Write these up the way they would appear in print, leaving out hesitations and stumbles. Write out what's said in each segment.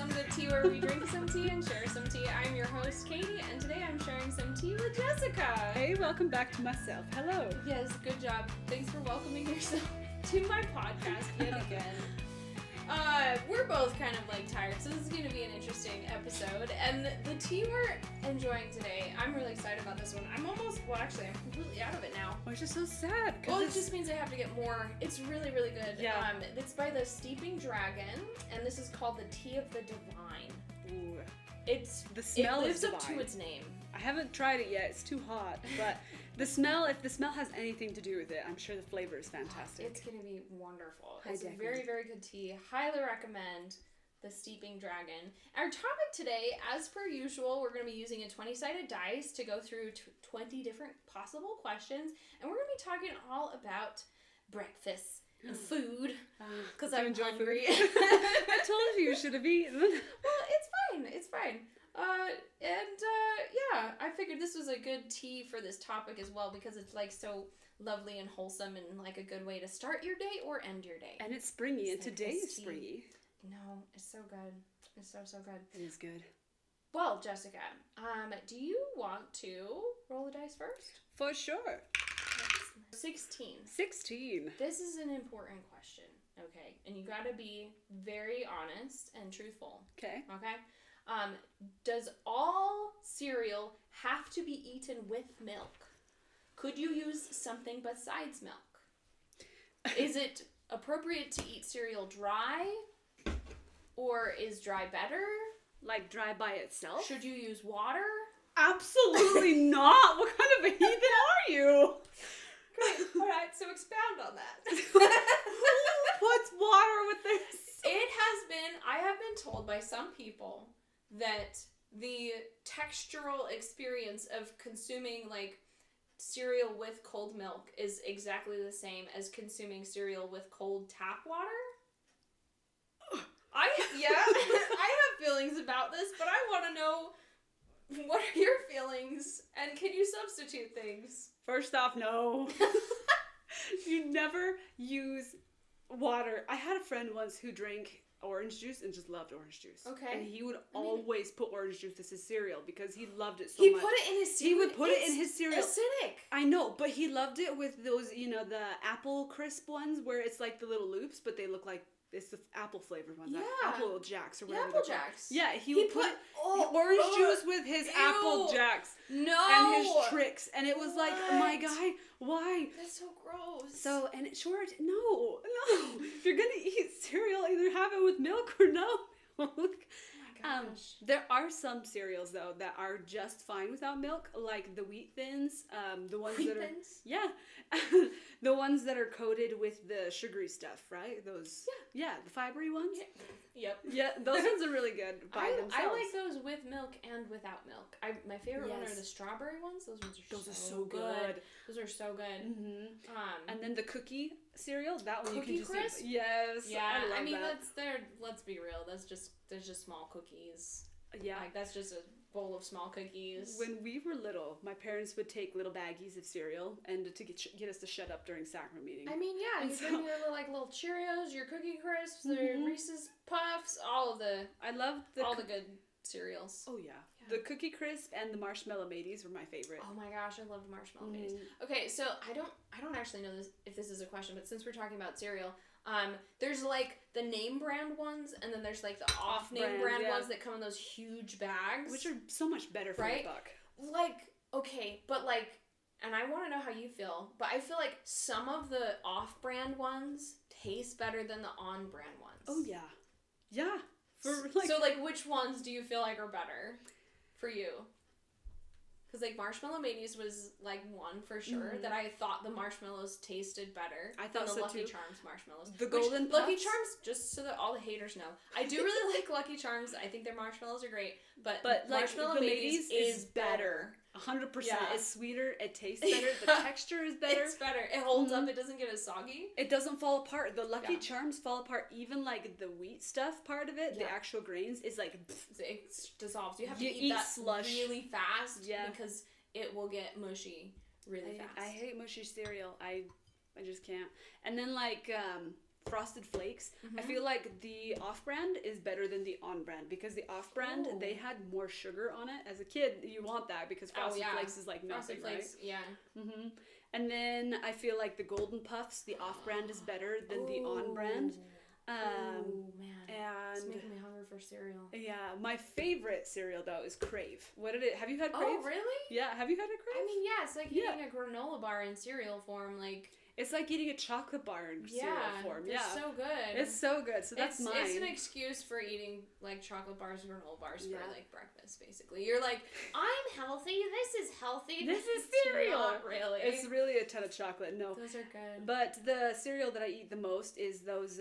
welcome to Tea Where we drink some tea and share some tea. I'm your host, Katie, and today I'm sharing some tea with Jessica. Hey, welcome back to myself. Hello. Yes, good job. Thanks for welcoming yourself to my podcast yet again. We're both kind of like tired, so this is going to be an interesting episode. And the tea we're enjoying today, I'm really excited about this one. I'm completely out of it now. Which is so sad. Well, it just means I have to get more. It's really, really good. Yeah. It's by the Steeping Dragon, and this is called the Tea of the Divine. Ooh. The smell is lives up divine. to its name. I haven't tried it yet. It's too hot. But if the smell has anything to do with it, I'm sure the flavor is fantastic. It's going to be wonderful. High It's a decadent. very, very good tea. Highly recommend the Steeping Dragon. Our topic today, as per usual, we're going to be using a 20-sided dice to go through 20 different possible questions. And we're going to be talking all about breakfast and food. Because I'm hungry. I told you should have eaten. Well, it's fine. Yeah, I figured this was a good tea for this topic as well because it's like so lovely and wholesome and like a good way to start your day or end your day. And it's springy, and It's like today this is tea. springy. No, it's so good. It's so good. It is good. Well, Jessica, do you want to roll the dice first? For sure. 16. 16. This is an important question, okay? And you gotta be very honest and truthful, Okay. okay? Does all cereal have to be eaten with milk? Could you use something besides milk? Is it appropriate to eat cereal dry? Or is dry better? Like dry by itself? Should you use water? Absolutely not. What kind of a heathen are you? Great. All right, so expound on that. Who puts water with this? I have been told by some people that the textural experience of consuming like cereal with cold milk is exactly the same as consuming cereal with cold tap water. I have feelings about this, but I want to know what are your feelings and can you substitute things? First off, no. You never use water. I had a friend once who drank orange juice and just loved orange juice. Okay. And he would always put orange juice as his cereal because he loved it so He much. put it in his cereal. He would put it in his cereal. Acidic. I know, but he loved it with those, the apple crisp ones where it's like the little loops, but they look like it's the apple flavored ones. Yeah. Like Apple Jacks or Yeah, whatever. Apple they're called. Jacks. Yeah, he would put orange juice with his Ew. Apple Jacks. No. And his tricks. And it was like, oh my What? God, why? That's so gross. So, and it sure, no. If you're going to eat cereal, either have it with milk or no milk. Oh my gosh. There are some cereals, though, that are just fine without milk, like the Wheat Thins, the ones Wheat that are... Thins? Yeah. The ones that are coated with the sugary stuff, right? Those... Yeah, the fibery ones. Yep. Yeah, those ones are really good by themselves. I like those with milk and without milk. My favorite one are Yes. the strawberry ones. Those ones are Those are so so good. good. Those are so good. Mm-hmm. And then the cookie cereal, that one Cookie you can just Crisp? eat. Yes, Yeah, I love that. let's be real. There's just small cookies. Yeah. Like that's just a bowl of small cookies. When we were little, my parents would take little baggies of cereal and to get us to shut up during sacrament meeting. I mean, yeah, And you so- bring your little Cheerios, your Cookie Crisps, the Reese's Puffs, all of the I loved all the good cereals. Oh yeah. The Cookie Crisp and the Marshmallow Mateys were my favorite. Oh my gosh, I loved marshmallow days. Okay, so I don't actually know if this is a question, but since we're talking about cereal, there's like the name brand ones, and then there's like the off name brand yeah. ones that come in those huge bags, Which are so much better for Right? the buck. like okay, but like, and I want to know how you feel, but I feel like some of the off brand ones taste better than the on brand ones. Oh yeah. Yeah. So like, which ones do you feel like are better for you? Because like Marshmallow Mateys was like one for sure that I thought the marshmallows tasted better. I thought than the so, Lucky too. Charms marshmallows. The Which, Golden Lucky Puffs? Charms, just so that all the haters know, I do really like Lucky Charms. I think their marshmallows are great, but But like Marshmallow the Mateys Mateys is better. 100%. Yeah. It's sweeter. It tastes better. The texture is better. It's better. It holds up. It doesn't get as soggy. It doesn't fall apart. The Lucky Yeah. Charms fall apart. Even like the wheat stuff part of it, the Yeah. actual grains, is like... It dissolves. You have to You eat eat that slush. really fast Yeah. because it will get mushy really fast. I hate mushy cereal. I just can't. And then like Frosted Flakes. I feel like the off-brand is better than the on-brand because the off-brand, they had more sugar on it. As a kid, you want that because Frosted Flakes is like nothing, Flakes, right? Yeah. Mm-hmm. And then I feel like the Golden Puffs, the off-brand is better than the on-brand. Oh man, and it's making me hungry for cereal. Yeah, my favorite cereal though is Crave. Have you had Crave? Oh really? Yeah, have you had a Crave? I mean, yeah, it's like eating a granola bar in cereal form, like. It's like eating a chocolate bar in cereal form. Yeah, it's so good. It's so good. So that's mine. It's an excuse for eating like chocolate bars and granola bars for like breakfast. Basically, you're like, I'm healthy. This is healthy. This is cereal. Not really. It's really a ton of chocolate. No, those are good. But the cereal that I eat the most is those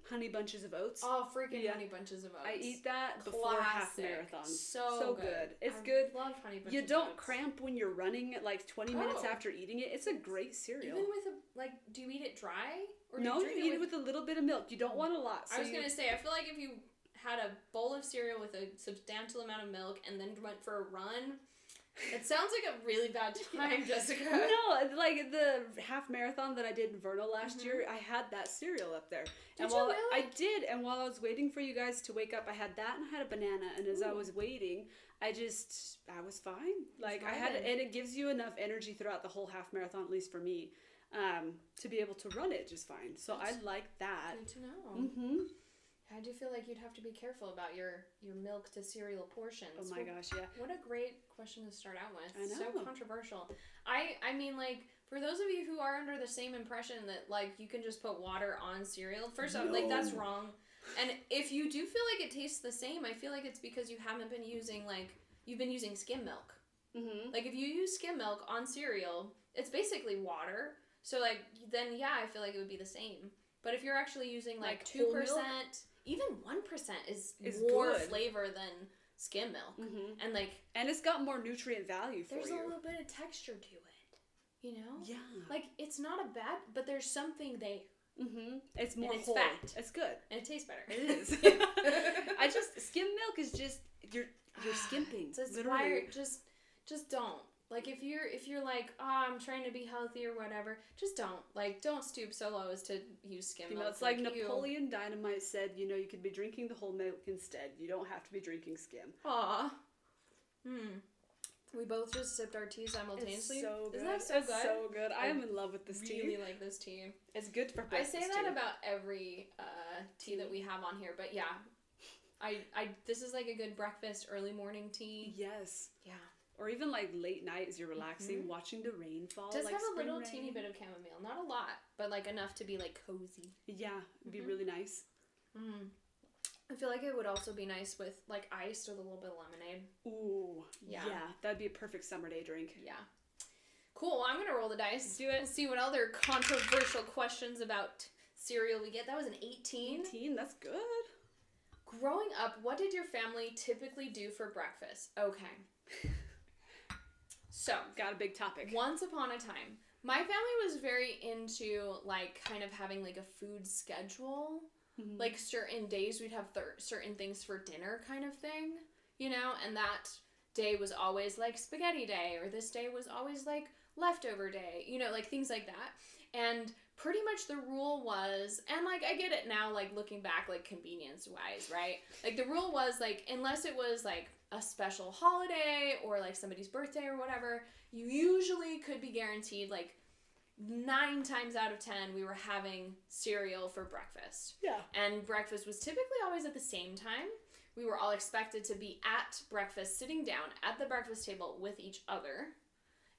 honey bunches of oats. Oh, freaking honey bunches of oats! I eat that before half marathons. So good. It's good. Love honey bunches. You of don't oats. cramp when you're running like 20 minutes after eating it. It's a great cereal. Even with do you eat it dry? Or No, do you eat it with a little bit of milk. You don't want a lot. So I was going to say, I feel like if you had a bowl of cereal with a substantial amount of milk and then went for a run, it sounds like a really bad time, Jessica. No, like the half marathon that I did in Vernal last year, I had that cereal up there. Did you really? I did, and while I was waiting for you guys to wake up, I had that and I had a banana, and as I was waiting, I was fine. Like I had, and it gives you enough energy throughout the whole half marathon, at least for me, to be able to run it just fine. So I like that. Good to know. Mm-hmm. I do feel like you'd have to be careful about your milk to cereal portions. Oh my gosh, yeah. What a great question to start out with. I know. So controversial. I mean, like, for those of you who are under the same impression that, like, you can just put water on cereal, first off, like, that's wrong. And if you do feel like it tastes the same, I feel like it's because you haven't been using, like, you've been using skim milk. Mm-hmm. Like, if you use skim milk on cereal, it's basically water. So, like, then, yeah, I feel like it would be the same. But if you're actually using, like 2%, even 1% is more good. Flavor than skim milk. Mm-hmm. And, like... And it's got more nutrient value for you. There's a little bit of texture to it. You know? Yeah. Like, it's not a bad... But there's something there. Mm-hmm. It's more it's whole. fat. It's good. And it tastes better. It is. Skim milk is just... You're skimping. It's literally. Just don't. Like, if you're like, I'm trying to be healthy or whatever, just don't. Like, don't stoop so low as to use skim milk. It's like Napoleon Dynamite said, you could be drinking the whole milk instead. You don't have to be drinking skim. Aw. We both just sipped our tea simultaneously. It's so good. Isn't that so good? It's so good. I am in love with this tea. I really like this tea. It's good for breakfast. I say that about every tea that we have on here, but yeah. This is like a good breakfast, early morning tea. Yes. Yeah. Or even like late night as you're relaxing, watching the rain fall. Just like have a little rain. teeny bit of chamomile. Not a lot, but like enough to be like cozy. Yeah, it'd be really nice. I feel like it would also be nice with like iced with a little bit of lemonade. Ooh. Yeah. That'd be a perfect summer day drink. Yeah. Cool. I'm going to roll the dice. Let's do it. Let's see what other controversial questions about cereal we get. That was an 18. 18? That's good. Growing up, what did your family typically do for breakfast? Okay. So, got a big topic. Once upon a time, my family was very into like kind of having like a food schedule. Mm-hmm. Like certain days we'd have certain things for dinner kind of thing, and that day was always like spaghetti day, or this day was always like leftover day, like things like that. And pretty much the rule was, and like I get it now, like looking back, like convenience wise, right? Like the rule was like, unless it was like a special holiday or like somebody's birthday or whatever, you usually could be guaranteed like 9 times out of 10 we were having cereal for breakfast. Yeah. And breakfast was typically always at the same time. We were all expected to be at breakfast, sitting down at the breakfast table with each other.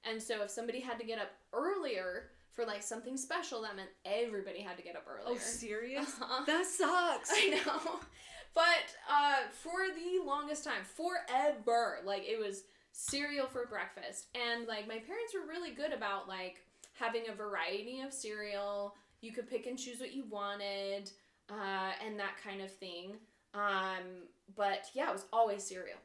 And so if somebody had to get up earlier for like something special, that meant everybody had to get up earlier. Oh, serious? That sucks. I know. But for the longest time, forever, like it was cereal for breakfast. And like my parents were really good about like having a variety of cereal. You could pick and choose what you wanted, and that kind of thing. But yeah, it was always cereal.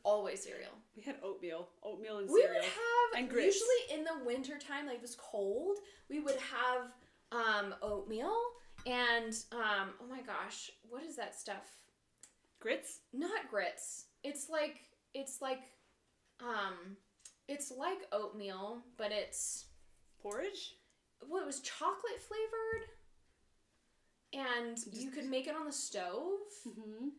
Always cereal. We had oatmeal and cereal. We would have, and grits. usually in the winter time, like it was cold, we would have oatmeal and, oh my gosh, what is that stuff? Grits? Not grits. It's like oatmeal, but it's... Porridge? Well, it was chocolate flavored. and you could make it on the stove. Mm-hmm.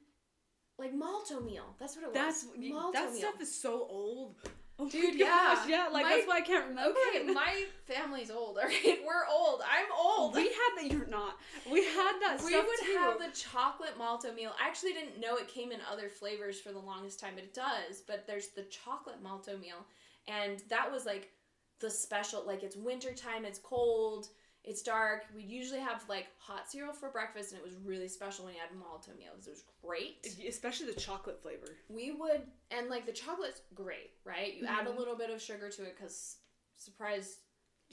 Like malto meal. That's what it was. That stuff is so old. Oh dude, gosh, yeah. Like, that's why I can't remember. Okay, my family's old, alright? We're old. I'm old. We had that. You're not. We had that stuff, We would too. have the chocolate malto meal. I actually didn't know it came in other flavors for the longest time, but it does. But there's the chocolate malto meal. And that was, like, the special. Like, it's wintertime, it's cold, it's dark. We'd usually have, like, hot cereal for breakfast, and it was really special when you had malto meals. It was great. Especially the chocolate flavor. We would, and, like, the chocolate's great, right? You add a little bit of sugar to it, because, surprise,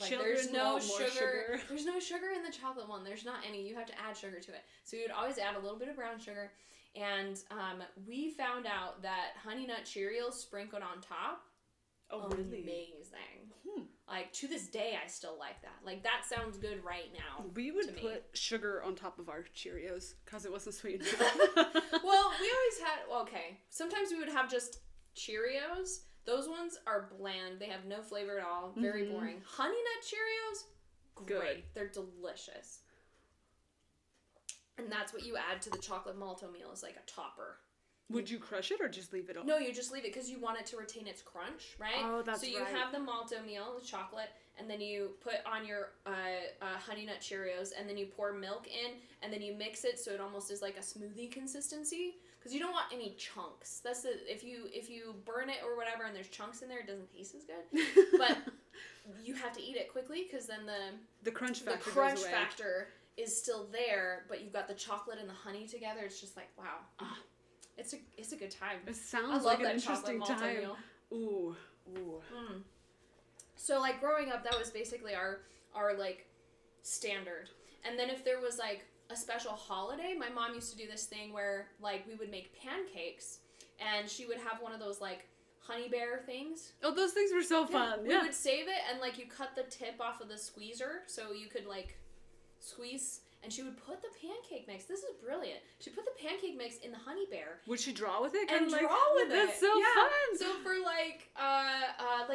like, there's no sugar. There's no sugar in the chocolate one. There's not any. You have to add sugar to it. So you would always add a little bit of brown sugar. And we found out that Honey Nut Cheerios sprinkled on top. Oh, really? Amazing. Like, to this day, I still like that. Like, that sounds good right now. We would put sugar on top of our Cheerios because it wasn't sweet enough. Well, we always had, okay, sometimes we would have just Cheerios. Those ones are bland. They have no flavor at all. Very boring. Honey Nut Cheerios, great. Good. They're delicious. And that's what you add to the chocolate malto meal, is like a topper. Would you crush it or just leave it on? No, you just leave it because you want it to retain its crunch, right? Oh, that's right. So you have the malto meal, the chocolate, and then you put on your Honey Nut Cheerios, and then you pour milk in, and then you mix it so it almost is like a smoothie consistency. Because you don't want any chunks. That's if you burn it or whatever, and there's chunks in there, it doesn't taste as good. But you have to eat it quickly because then the crunch factor is still there, but you've got the chocolate and the honey together. It's just like, wow. It's a good time. It sounds like an interesting time. Meal. Ooh. So, like, growing up, that was basically our like, standard. And then if there was, like, a special holiday, my mom used to do this thing where, like, we would make pancakes, and she would have one of those, like, honey bear things. Oh, those things were so fun. We would save it, and, like, you cut the tip off of the squeezer, so you could, like, squeeze. And she would put the pancake mix. This is brilliant. She put the pancake mix in the honey bear. Would she draw with it? And draw with it. That's so fun. So for like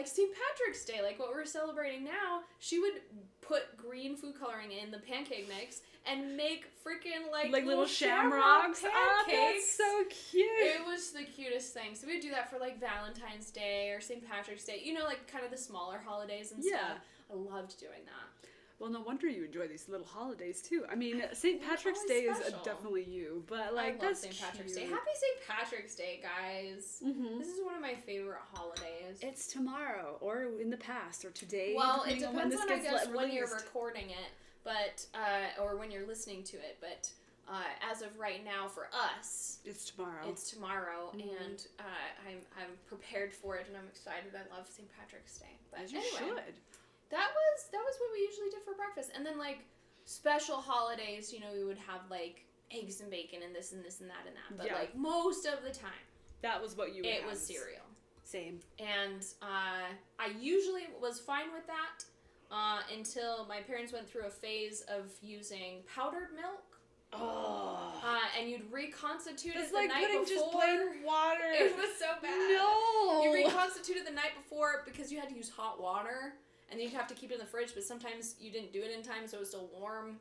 St. Patrick's Day, like what we're celebrating now, she would put green food coloring in the pancake mix and make freaking like little shamrocks pancakes. Oh, that's so cute. It was the cutest thing. So we'd do that for like Valentine's Day or St. Patrick's Day. You know, like kind of the smaller holidays and stuff. I loved doing that. Well, no wonder you enjoy these little holidays, too. I mean, St. Patrick's Day is definitely you, but, like, that's St. Patrick's Day. Happy St. Patrick's Day, guys. Mm-hmm. This is one of my favorite holidays. It's tomorrow, or in the past, or today. Well, it depends on, I guess, when you're recording it, but, or when you're listening to it, but as of right now, for us... It's tomorrow. And I'm prepared for it, and I'm excited. I love St. Patrick's Day. But as you should. That was what we usually did for breakfast. And then, like, special holidays, you know, we would have, like, eggs and bacon and this and this and that and that. But, like, most of the time... That was what you would have. It was cereal. Same. And I usually was fine with that until my parents went through a phase of using powdered milk. Oh. And you'd reconstitute it it's the like night before. just plain water. It was so bad. No. You reconstituted the night before because you had to use hot water. And you'd have to keep it in the fridge, but sometimes you didn't do it in time, so it was still warm.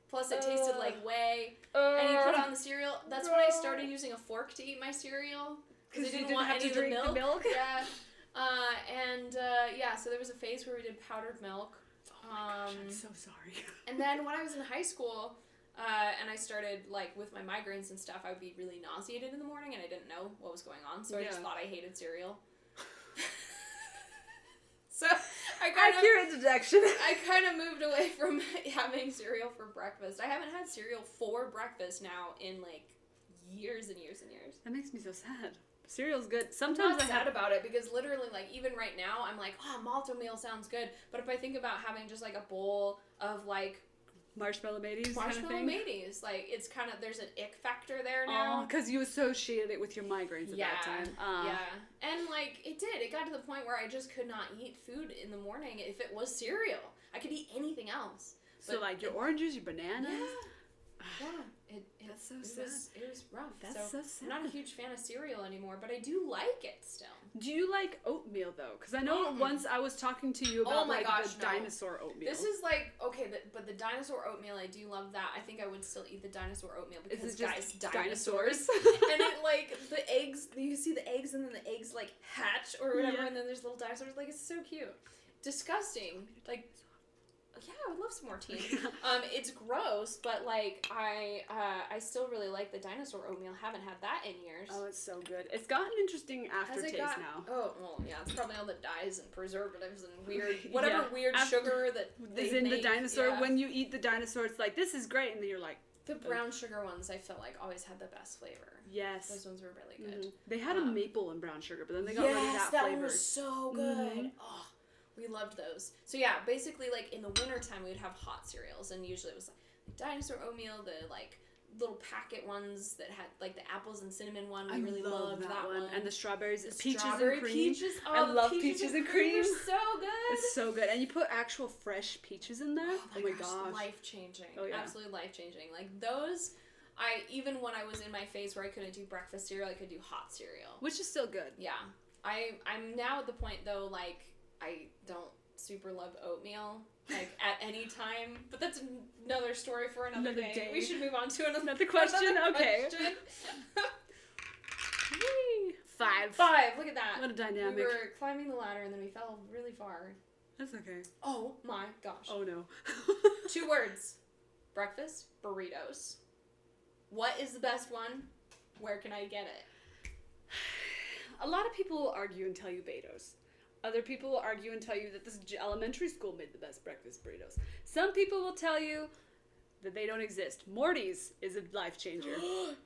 Plus, it tasted like whey. And you put it on the cereal. That's when I started using a fork to eat my cereal. Because I didn't want any of the milk. Yeah. So there was a phase where we did powdered milk. Oh my gosh, I'm so sorry. And then when I was in high school, and I started, like, with my migraines and stuff, I would be really nauseated in the morning, and I didn't know what was going on, so I just thought I hated cereal. So accurate deduction. I kind of moved away from having cereal for breakfast. I haven't had cereal for breakfast now in like years and years and years. That makes me so sad. Cereal's good. Sometimes I'm sad about it because literally, like, even right now, I'm like, oh, malto meal sounds good. But if I think about having just like a bowl of like marshmallow mateys, like it's kind of, there's an ick factor there now. Because you associated it with your migraines at that time. And like it got to the point where I just could not eat food in the morning if it was cereal. I could eat anything else. So like your oranges, your bananas. Yeah, That's so sad. It was rough. That's so sad. I'm not a huge fan of cereal anymore, but I do like it still. Do you like oatmeal though? Because I know once I was talking to you about the dinosaur oatmeal. This is like okay, but the dinosaur oatmeal, I do love that. I think I would still eat the dinosaur oatmeal because is it just guys, dinosaurs, and it like the eggs. You see the eggs, and then the eggs like hatch or whatever, and then there's little dinosaurs. Like it's so cute. Disgusting. Like. Yeah, I would love some more tea. It's gross, but like I still really like the dinosaur oatmeal. Haven't had that in years. Oh, it's so good. It's got an interesting aftertaste now. Oh well, yeah, it's probably all the dyes and preservatives and weird weird sugar that is in the dinosaur. Yeah. When you eat the dinosaur, it's like this is great, and then you're like the brown sugar ones. I feel like always had the best flavor. Yes, those ones were really good. They had a maple and brown sugar, but then they got rid of that flavor. One was so good. Oh. We loved those. So yeah, basically like in the wintertime we would have hot cereals, and usually it was like dinosaur oatmeal, the like little packet ones that had like the apples and cinnamon one. We really loved that one. And the strawberries, peaches and cream. Peaches. Oh, I love peaches and cream. They're so good. It's so good. And you put actual fresh peaches in there. Oh my gosh. Life changing. Oh yeah. Absolutely life changing. Like those even when I was in my phase where I couldn't do breakfast cereal, I could do hot cereal. Which is still good. Yeah. I'm now at the point though, like I don't super love oatmeal, like, at any time. But that's another story for another day. We should move on to another question. Okay. 5. Look at that. What a dynamic. We were climbing the ladder and then we fell really far. That's okay. Oh my gosh. Oh no. 2 words. Breakfast, burritos. What is the best one? Where can I get it? A lot of people will argue and tell you Beto's. Other people will argue and tell you that this elementary school made the best breakfast burritos. Some people will tell you that they don't exist. Morty's is a life changer.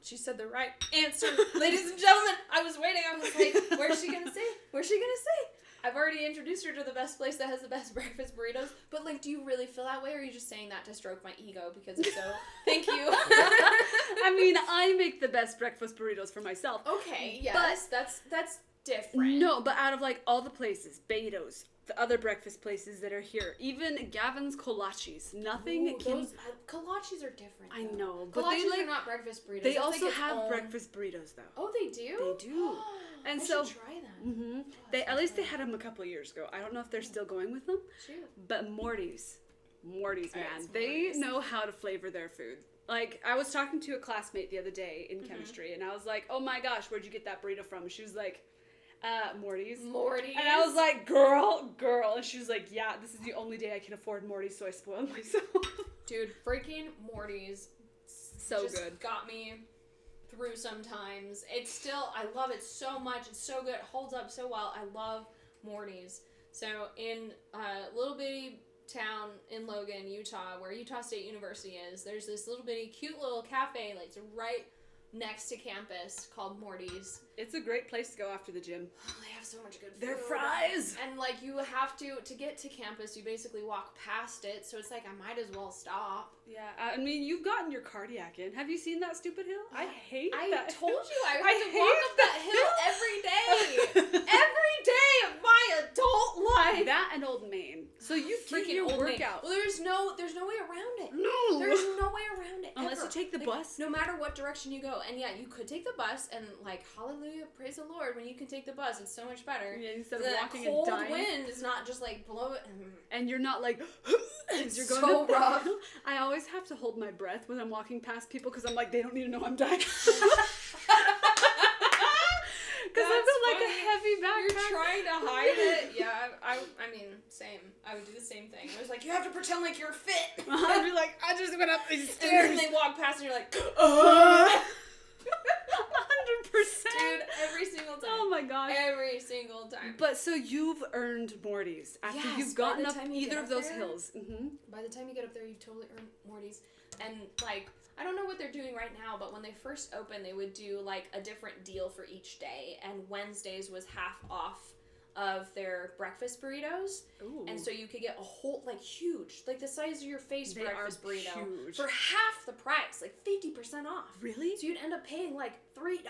She said the right answer. Ladies and gentlemen, I was waiting. I was like, where's she gonna say? Where's she gonna say? I've already introduced her to the best place that has the best breakfast burritos. But, like, do you really feel that way? Or are you just saying that to stroke my ego? Because it's so... Thank you. I mean, I make the best breakfast burritos for myself. Okay, yes. But that's different. No, but out of like all the places, Beto's, the other breakfast places that are here, even Gavin's Kolaches, nothing can... Kolaches are different. I know, but Kolaches are not breakfast burritos. They also have breakfast burritos, though. Oh, they do? They do. And I so should try them. Mm-hmm. At least they had them a couple of years ago. I don't know if they're still going with them. Shoot. But Morty's, man, they know how to flavor their food. Like, I was talking to a classmate the other day in chemistry, and I was like, oh my gosh, where'd you get that burrito from? And she was like, Morty's. And I was like, girl. And she was like, yeah, this is the only day I can afford Morty's, so I spoiled myself. Dude, freaking Morty's. So just good. Got me through sometimes. It's still, I love it so much. It's so good. It holds up so well. I love Morty's. So in a little bitty town in Logan, Utah, where Utah State University is, there's this little bitty cute little cafe, like it's right next to campus, called Morty's. It's a great place to go after the gym. Oh, they have so much good food. Their fries! And like you have to get to campus, you basically walk past it, so it's like I might as well stop. Yeah, I mean, you've gotten your cardiac in. Have you seen that stupid hill? I hate that. I told you I have to walk up that hill every day. Every day of my adult life. That and Old Main. So you freaking your workout. Well, there's no way around it. No. There's no way around it. Unless you take the bus. No matter what direction you go. And yeah, you could take the bus and like hallelujah, praise the Lord, when you can take the bus, it's so much better. Yeah, instead of walking and dying. Cold wind is not just like blow it. And you're not like it's you're going so rough. I always have to hold my breath when I'm walking past people because I'm like, they don't need to know I'm dying. Because I've got like a heavy backpack. You're trying to hide it. Yeah, I mean, same. I would do the same thing. I was like, you have to pretend like you're fit. I'd be like, I just went up these stairs. And then they walk past and you're like, 100%. Dude, every single time. Oh my gosh. Every single time. But so you've earned Morty's after you've gotten up either of those hills. Mm-hmm. By the time you get up there, you've totally earned Morty's. And like, I don't know what they're doing right now, but when they first opened, they would do like a different deal for each day. And Wednesdays was half off of their breakfast burritos. Ooh. And so you could get a whole, like, huge, like the size of your face breakfast burrito huge. For half the price, like 50% off. Really? So you'd end up paying like $3.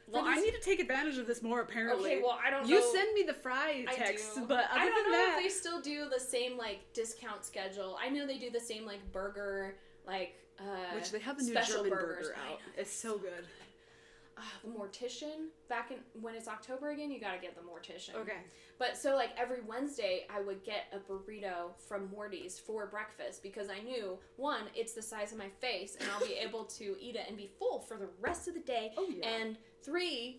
Well, I need to take advantage of this more, apparently. Okay, well, I don't know. You send me the fry text, but I don't know that... if they still do the same, like, discount schedule. I know they do the same, like, burger, like, which they have a new special German burgers. burger out. It's so good. The Mortician, when it's October again, you gotta get the Mortician. Okay. But so like every Wednesday, I would get a burrito from Morty's for breakfast because I knew, one, it's the size of my face and I'll be able to eat it and be full for the rest of the day. Oh, yeah. And $3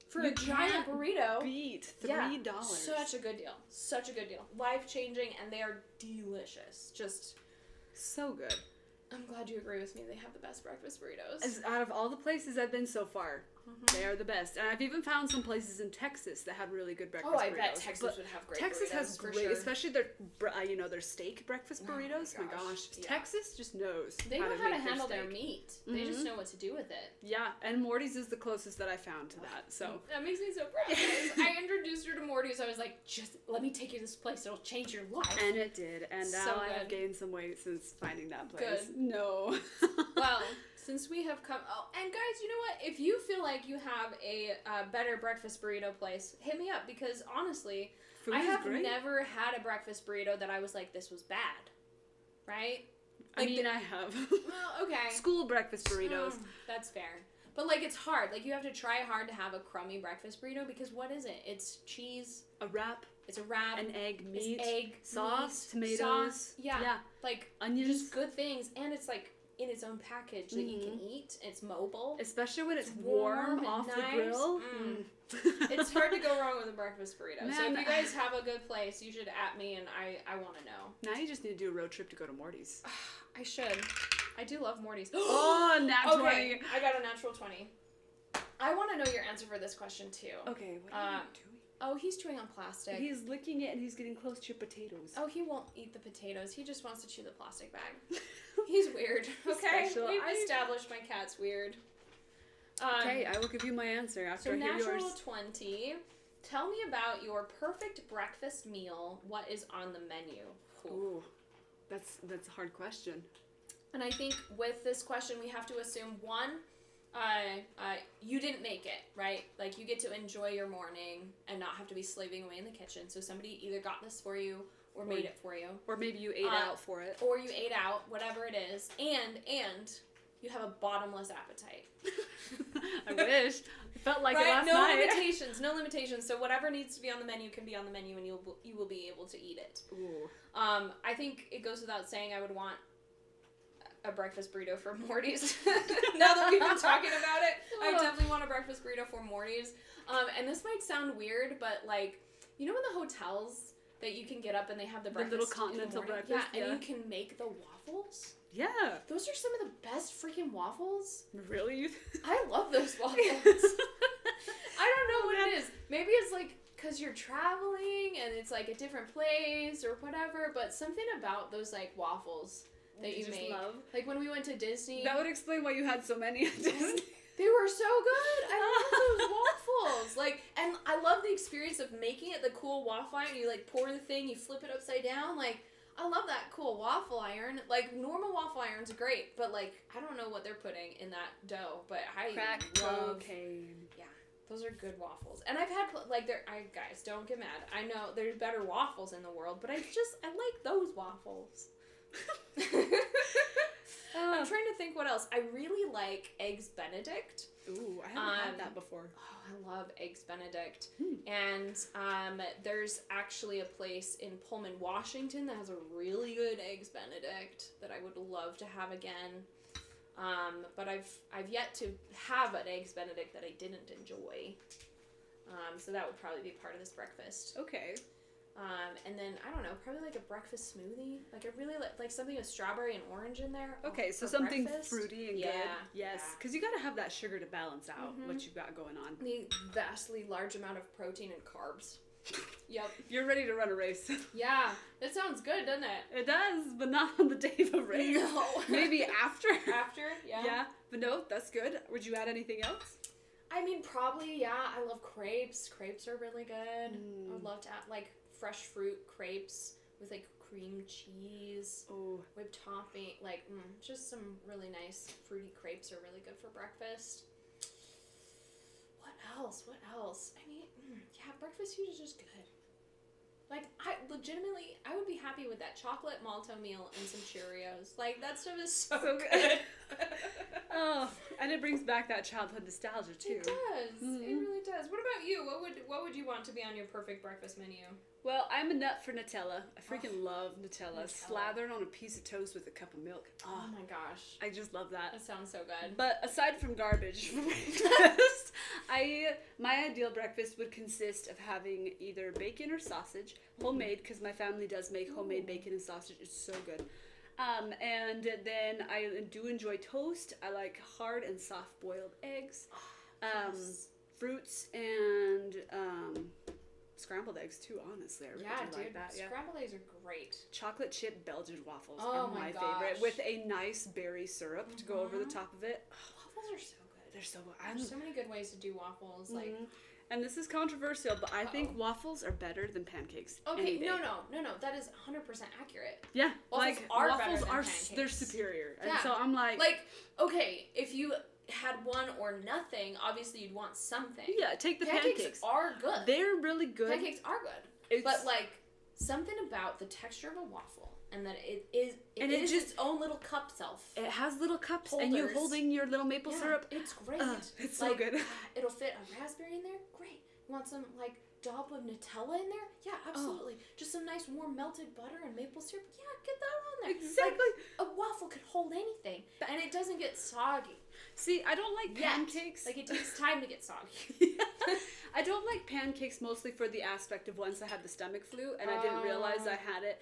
for a giant burrito. Beat $3. Yeah, such a good deal. Such a good deal. Life-changing, and they are delicious. Just so good. I'm glad you agree with me. They have the best breakfast burritos. As out of all the places I've been so far, they are the best. And I've even found some places in Texas that had really good breakfast burritos. Oh, I bet Texas would have great Texas burritos, has for great, sure. especially their steak breakfast burritos. Oh my gosh. Yeah. Texas just knows They know how to handle their steak. meat. They just know what to do with it. Yeah, and Morty's is the closest that I found to that. So that makes me so proud. I introduced her to Morty's. I was like, just let me take you to this place. It'll change your life. And it did. And So now I good. have gained some weight since finding that place. Good. No. Well, since we have come... Oh, and guys, you know what? If you feel like you have a better breakfast burrito place, hit me up. Because honestly, Food I is have great. never had a breakfast burrito that I was like, this was bad. Right? I mean, I have. Well, okay. School breakfast burritos. That's fair. But, like, it's hard. Like, you have to try hard to have a crummy breakfast burrito because what is it? It's cheese. A wrap. It's a wrap. An egg, meat. It's egg, sauce, meat, tomatoes. Sauce, yeah. Like, onions. Just good things. And it's, like, in its own package that you can eat. It's mobile. Especially when it's warm off nice. the grill. It's hard to go wrong with a breakfast burrito. Man, so if you guys have a good place, you should at me and I want to know. Now you just need to do a road trip to go to Morty's. I should. I do love Morty's. Oh, natural 20. Okay, I got a natural 20. I want to know your answer for this question too. Okay, what are you doing? Oh, he's chewing on plastic. He's licking it and he's getting close to your potatoes. Oh, he won't eat the potatoes. He just wants to chew the plastic bag. He's weird. Okay, we've established my cat's weird. Okay, I will give you my answer after I hear yours. So natural 20. Tell me about your perfect breakfast meal. What is on the menu? Ooh, that's a hard question. And I think with this question, we have to assume one, you didn't make it, right? Like you get to enjoy your morning and not have to be slaving away in the kitchen. So somebody either got this for you or made it for you, or maybe you ate out for it, or you ate out, whatever it is, and you have a bottomless appetite. I wish. I felt like it last no night. No limitations. So whatever needs to be on the menu can be on the menu, and you will be able to eat it. Ooh. I think it goes without saying I would want a breakfast burrito for Morty's. Now that we've been talking about it, I definitely want a breakfast burrito for Morty's. And this might sound weird, but like, you know in the hotels that you can get up and they have the breakfast, little continental breakfast, yeah, and you can make the waffles. Yeah. Those are some of the best freaking waffles. Really? I love those waffles. I don't know what it is. Maybe it's like because you're traveling and it's like a different place or whatever, but something about those like waffles that you make. Love. Like when we went to Disney. That would explain why you had so many at Disney. They were so good. I love those waffles. Like, and I love the experience of making it the cool waffle iron. You like pour the thing, you flip it upside down. Like, I love that cool waffle iron. Like, normal waffle iron's great, but like, I don't know what they're putting in that dough, but I Crack love. cocaine. Yeah, those are good waffles. And I've had like guys, don't get mad. I know there's better waffles in the world, but I like those waffles. I'm trying to think what else. I really like Eggs Benedict. Ooh, I haven't had that before. Oh, I love Eggs Benedict. And there's actually a place in Pullman, Washington that has a really good Eggs Benedict that I would love to have again. But I've yet to have an Eggs Benedict that I didn't enjoy. So that would probably be part of this breakfast. Okay. And then, I don't know, probably like a breakfast smoothie. Like, I really like something with strawberry and orange in there. Okay, so something breakfast. fruity and good. Yes, because you got to have that sugar to balance out what you've got going on. The vastly large amount of protein and carbs. Yep. You're ready to run a race. Yeah, that sounds good, doesn't it? It does, but not on the day of a race. No. Maybe after. After, yeah. Yeah, but no, that's good. Would you add anything else? I mean, probably, yeah. I love crepes. Crepes are really good. I would love to add, like, fresh fruit crepes with like cream cheese, whipped topping, like just some really nice fruity crepes are really good for breakfast. What else? I mean, yeah, breakfast food is just good. Like, I would be happy with that chocolate malto meal and some Cheerios. Like, that stuff is so good. Oh, and it brings back that childhood nostalgia too. It does. Mm-hmm. It really does. What about you? What would you want to be on your perfect breakfast menu? Well, I'm a nut for Nutella. I freaking love Nutella. Slathered on a piece of toast with a cup of milk. Oh my gosh. I just love that. That sounds so good. But aside from garbage for breakfast, my ideal breakfast would consist of having either bacon or sausage, homemade, because my family does make homemade bacon and sausage. It's so good. And then I do enjoy toast. I like hard and soft boiled eggs, fruits, and scrambled eggs too, honestly. I really do like that. Scrambled eggs are great. Chocolate chip Belgian waffles are my favorite, with a nice berry syrup to go over the top of it. Waffles are so good. They're so good. There's so many good ways to do waffles. Like, and this is controversial, but I think waffles are better than pancakes. Okay, no. That is 100% accurate. Yeah, waffles are better than pancakes. They're superior, and so I'm like, okay, if you had one or nothing, obviously you'd want something. Yeah, take the pancakes. Pancakes are good. They're really good. Pancakes are good. But like something about the texture of a waffle and that it is its own little cup self. It has little cups holders. And you're holding your little maple syrup. It's great. It's so good. It'll fit a raspberry in there. Great. You want some like dollop of Nutella in there? Yeah, absolutely. Just some nice warm melted butter and maple syrup. Yeah, get that on there. Exactly. Like, a waffle could hold anything, and it doesn't get soggy. See, I don't like pancakes. Like, it takes time to get soggy. I don't like pancakes mostly for the aspect of once I had the stomach flu and I didn't realize I had it.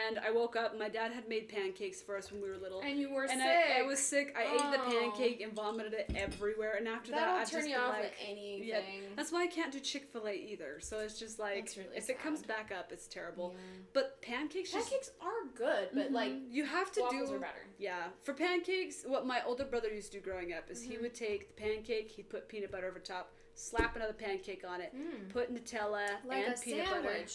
And I woke up, my dad had made pancakes for us when we were little. And you were sick. I was sick. I ate the pancake and vomited it everywhere. And after that, I've turn just you been off like, at anything. Yeah, that's why I can't do Chick-fil-A either. So it's just like, if it comes back up, it's terrible. Yeah. But pancakes are good, but like, you have to waffles are better. Yeah. For pancakes, what my older brother used to do growing up is he would take the pancake, he'd put peanut butter over top, slap another pancake on it, put Nutella and peanut butter.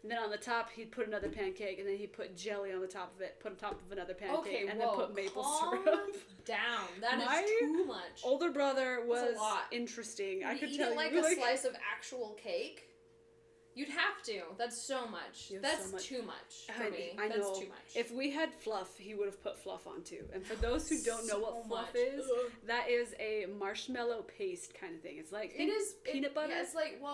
And then on the top, he'd put another pancake, and then he'd put jelly on the top of it, put on top of another pancake, and then put maple syrup. Down. That is too much. Older brother was interesting. I could tell you. Like a slice of actual cake? You'd have to. That's so much. That's too much for me. I know. That's too much. If we had fluff, he would have put fluff on too. And for those who don't know what fluff is, that is a marshmallow paste kind of thing. It's like peanut butter. Yeah,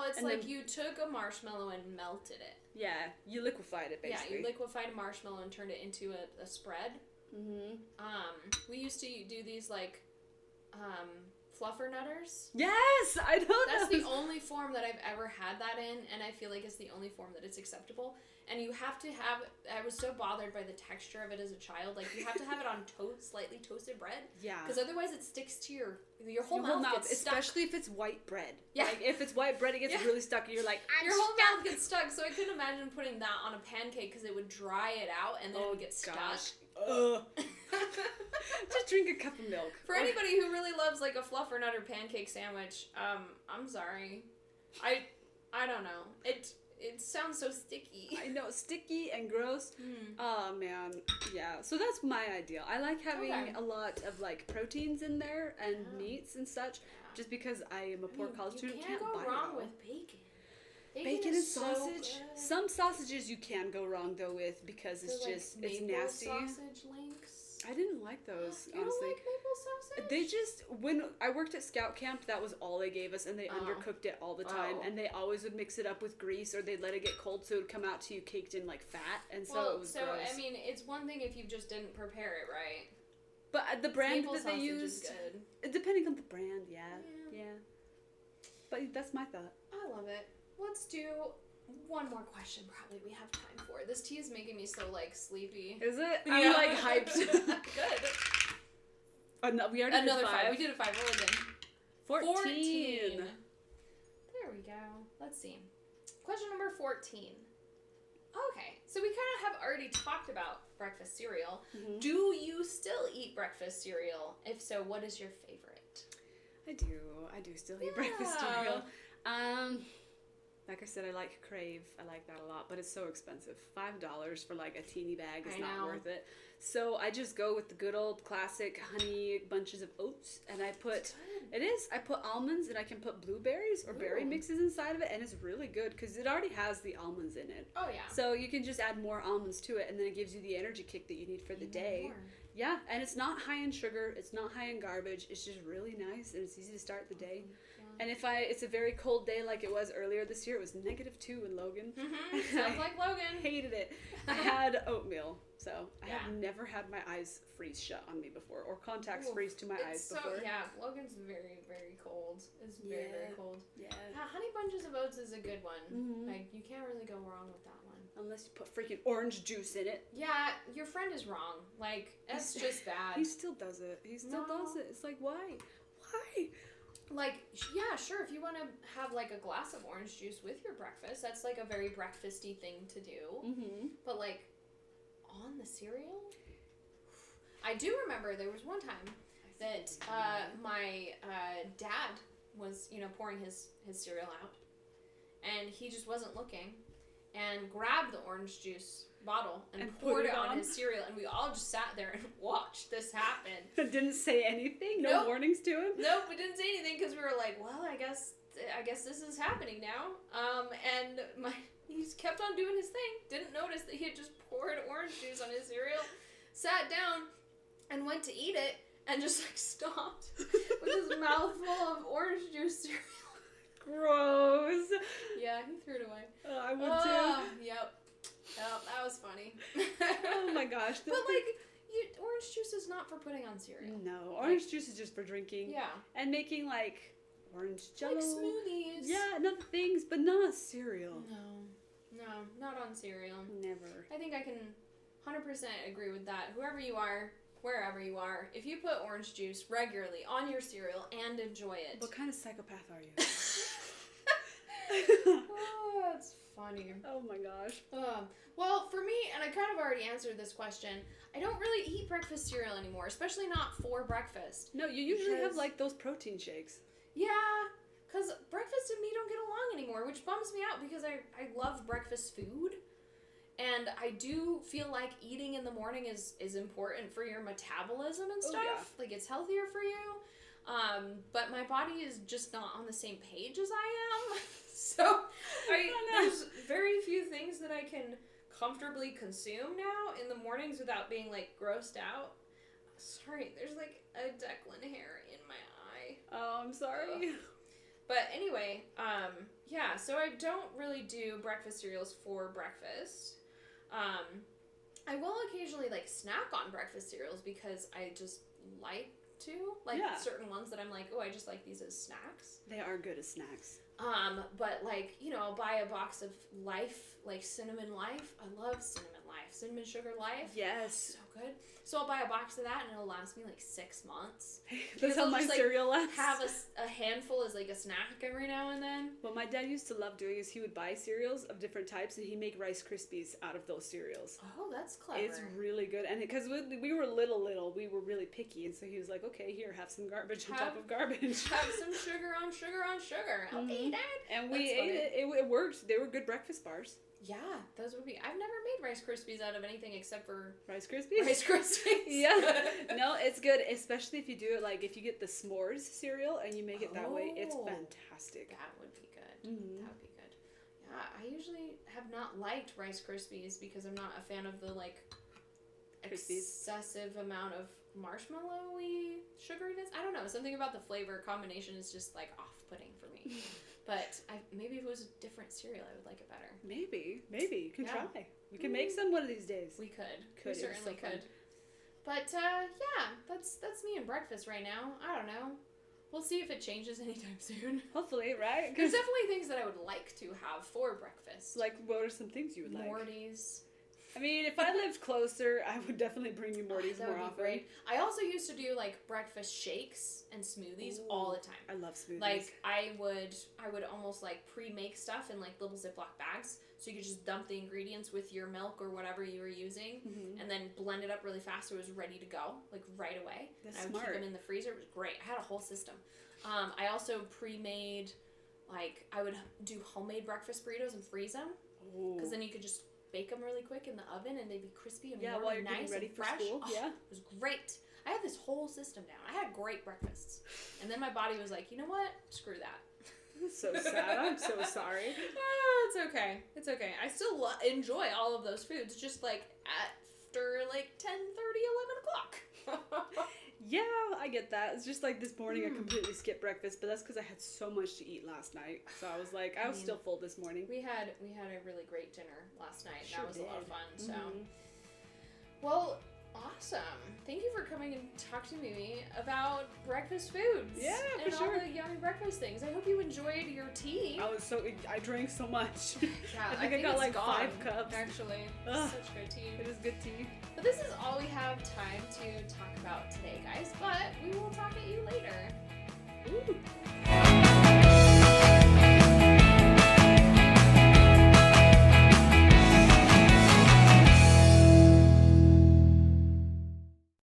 it's like you took a marshmallow and melted it. Yeah, you liquefied it basically. Yeah, you liquefied a marshmallow and turned it into a spread. We used to do these like fluffer nutters. Yes, I know. That's the only form that I've ever had that in, and I feel like it's the only form that it's acceptable. And you have to have. I was so bothered by the texture of it as a child. Like, you have to have it on slightly toasted bread. Yeah. Because otherwise, it sticks to your whole mouth. Gets stuck. Especially if it's white bread. Yeah. Like, if it's white bread, it gets really stuck, and you're like, your whole mouth gets stuck. So I couldn't imagine putting that on a pancake because it would dry it out, and then it would get stuck. Just drink a cup of milk. For anybody who really loves like a fluffer nutter pancake sandwich, I'm sorry. I don't know. It sounds so sticky. I know, sticky and gross. Oh man, yeah. So that's my ideal. I like having a lot of like proteins in there and meats and such, just because I am a poor college student. You can't go wrong with bacon. Bacon and sausage. Some sausages you can go wrong though with because it's just it's nasty. Sausage links. I didn't like those. You honestly. Don't like maple sausage? They just when I worked at scout camp, that was all they gave us, and they undercooked it all the time, and they always would mix it up with grease, or they'd let it get cold so it would come out to you caked in like fat, and so it was gross. I mean, it's one thing if you just didn't prepare it right. But the brand maple that they used, is good. Depending on the brand, yeah. But that's my thought. I love it. Let's do one more question. Probably we have time for. This tea is making me so like sleepy. Is it? I'm like hyped. Good. We already did 5. We did a 5. Roll again. 14. There we go. Let's see. Question number 14. Okay, so we kind of have already talked about breakfast cereal. Do you still eat breakfast cereal? If so, what is your favorite? I do still eat breakfast cereal. Like I said, I like Crave. I like that a lot, but it's so expensive. $5 for like a teeny bag is not worth it. So I just go with the good old classic honey bunches of oats, and I put almonds, and I can put blueberries or berry mixes inside of it, and it's really good because it already has the almonds in it. Oh yeah. So you can just add more almonds to it, and then it gives you the energy kick that you need for the day. More. Yeah, and it's not high in sugar. It's not high in garbage. It's just really nice, and it's easy to start the day. And it's a very cold day like it was earlier this year. It was -2 in Logan. Mm-hmm. Sounds like Logan. Hated it. I had oatmeal, so I have never had my eyes freeze shut on me before, or contacts freeze to my eyes before. Yeah, Logan's very, very cold. It's very, very cold. Yeah. Honey Bunches of Oats is a good one. Mm-hmm. Like, you can't really go wrong with that one. Unless you put freaking orange juice in it. Yeah, your friend is wrong. Like, it's just bad. He still does it. It's like, why? Why? Like, yeah, sure, if you want to have, like, a glass of orange juice with your breakfast, that's, like, a very breakfasty thing to do. Mm-hmm. But, like, on the cereal? I do remember there was one time that my dad was, pouring his cereal out, and he just wasn't looking, and grabbed the orange juice bottle and poured it on his cereal, and we all just sat there and watched this happen. Didn't say anything? No warnings to him? Nope, we didn't say anything because we were like, well, I guess this is happening now. And he just kept on doing his thing. Didn't notice that he had just poured orange juice on his cereal, sat down, and went to eat it, and just like stopped with his mouth full of orange juice cereal. Gross. Yeah, he threw it away. I would too. Yep. Oh, that was funny. Oh my gosh. But like, orange juice is not for putting on cereal. No, orange juice is just for drinking. Yeah. And making like orange jello. Like smoothies. Yeah, and other things, but not cereal. No, not on cereal. Never. I think I can 100% agree with that. Whoever you are, wherever you are, if you put orange juice regularly on your cereal and enjoy it. What kind of psychopath are you? Oh, that's funny. Oh my gosh. Well, for me, and I kind of already answered this question, I don't really eat breakfast cereal anymore, especially not for breakfast. No, you usually have like those protein shakes. Yeah, because breakfast and me don't get along anymore, which bums me out because I love breakfast food. And I do feel like eating in the morning is important for your metabolism and stuff. Oh, yeah. Like, it's healthier for you. But my body is just not on the same page as I am. So there's very few things that I can comfortably consume now in the mornings without being, like, grossed out. Sorry, there's, like, a Declan hair in my eye. Oh, I'm sorry. But anyway, yeah, so I don't really do breakfast cereals for breakfast. I will occasionally, like, snack on breakfast cereals because I just like to. Like, certain ones that I'm like, oh, I just like these as snacks. They are good as snacks. But, like, I'll buy a box of Life, like Cinnamon Life. I love Cinnamon Life. Cinnamon Sugar Life. Yes. So good. So I'll buy a box of that, and it'll last me, like, 6 months. That's how my cereal lasts. Have a handful as, like, a snack every now and then. What my dad used to love doing is he would buy cereals of different types, and he'd make Rice Krispies out of those cereals. Oh, that's clever. It's really good. And because we were little, we were really picky, and so he was like, okay, here, have some garbage on top of garbage. Have some sugar on sugar on sugar. Okay, Dad. And we ate it. It worked. They were good breakfast bars. Yeah, those would be. I've never made Rice Krispies out of anything except for Rice Krispies. Rice Krispies. Yeah. No, it's good, especially if you do it like if you get the s'mores cereal and you make it that way. It's fantastic. That would be good. That would be good. Yeah, I usually have not liked Rice Krispies because I'm not a fan of the like excessive amount of marshmallowy sugariness. I don't know. Something about the flavor combination is just like off-putting for me. But maybe if it was a different cereal, I would like it better. Maybe. You can try. We can make some one of these days. We could. We certainly could. But, yeah, that's me and breakfast right now. I don't know. We'll see if it changes anytime soon. Hopefully, right? There's definitely things that I would like to have for breakfast. Like, what are some things you would like? Morty's. I mean, if I lived closer, I would definitely bring you Morty's more often. Great. I also used to do like breakfast shakes and smoothies all the time. I love smoothies. Like I would almost like pre-make stuff in like little Ziploc bags, so you could just dump the ingredients with your milk or whatever you were using, and then blend it up really fast so it was ready to go like right away. That's and I would smart. keep them in the freezer. It was great. I had a whole system. I also pre-made Like, I would do homemade breakfast burritos and freeze them. Because then you could just bake them really quick in the oven and they'd be crispy and warm while you're and nice getting ready and for fresh. school. It was great. I had this whole system down. I had great breakfasts. And then my body was like, you know what? Screw that. So sad. I'm so sorry. Oh, it's okay. It's okay. I still enjoy all of those foods, just like after like 10:30, 11 o'clock. Yeah, I get that. It's just like this morning I completely skipped breakfast, but that's because I had so much to eat last night. So I was like, I was still full this morning. We had a really great dinner last night. Sure That was did. a lot of fun. So, well, awesome. Thank you for coming and talking to me about breakfast foods. Yeah, for and sure. all the yummy breakfast things. I hope you enjoyed your tea. I drank so much. Yeah, I think I got it's like gone, 5 cups. Actually, Ugh. such good tea. It is good tea. But this is all we have time to talk about today, guys. But we will talk at you later. Ooh.